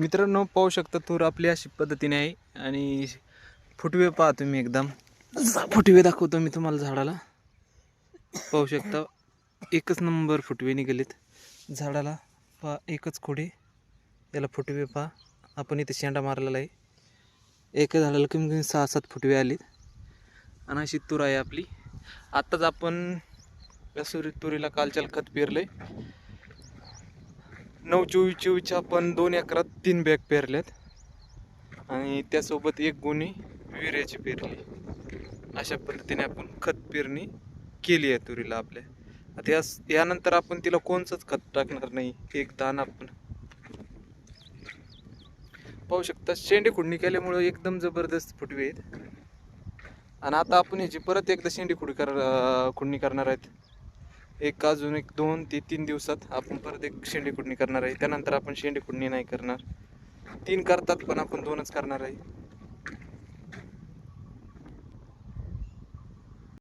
मित्रांनो, पाहू शकता तूर आपली अशी पद्धतीने आहे. आणि फुटवे पहा तुम्ही, एकदम फुटवे दाखवतो मी तुम्हाला. झाडाला पाहू शकता, एकच नंबर फुटवे निघालेत झाडाला. पहा, एकच खोडे, याला फुटवे पहा. आपण इथे शेंडा मारलेला आहे. एका झाडाला कमी कमी 6-7 फुटवे आलेत. आणि अशी तूर आहे आपली. आत्ताच आपण तुरीला कालच्याला खत पेरलंय. 9-24-24 आपण 2 एकरात 3 बॅग पेरल्यात. आणि त्यासोबत 1 गोणी विहिऱ्याची पेरली. अशा पद्धतीने आपण खत पेरणी केली आहे तुरीला आपल्या. आता यानंतर आपण तिला कोणचंच खत टाकणार नाही. एक दाणा आपण पाहू शकता. शेंडे खुडणी केल्यामुळे एकदम जबरदस्त फुटवे आहेत. आणि आता आपण ह्याची परत एकदा शेंडी खुडणी करणार आहेत. अजून 2 ते 3 दिवसात आपण परत एक शेंडी खुडणी करणार आहे. त्यानंतर आपण शेंडी खुडणी नाही करणार. 3 करतात, पण आपण 2च करणार आहे.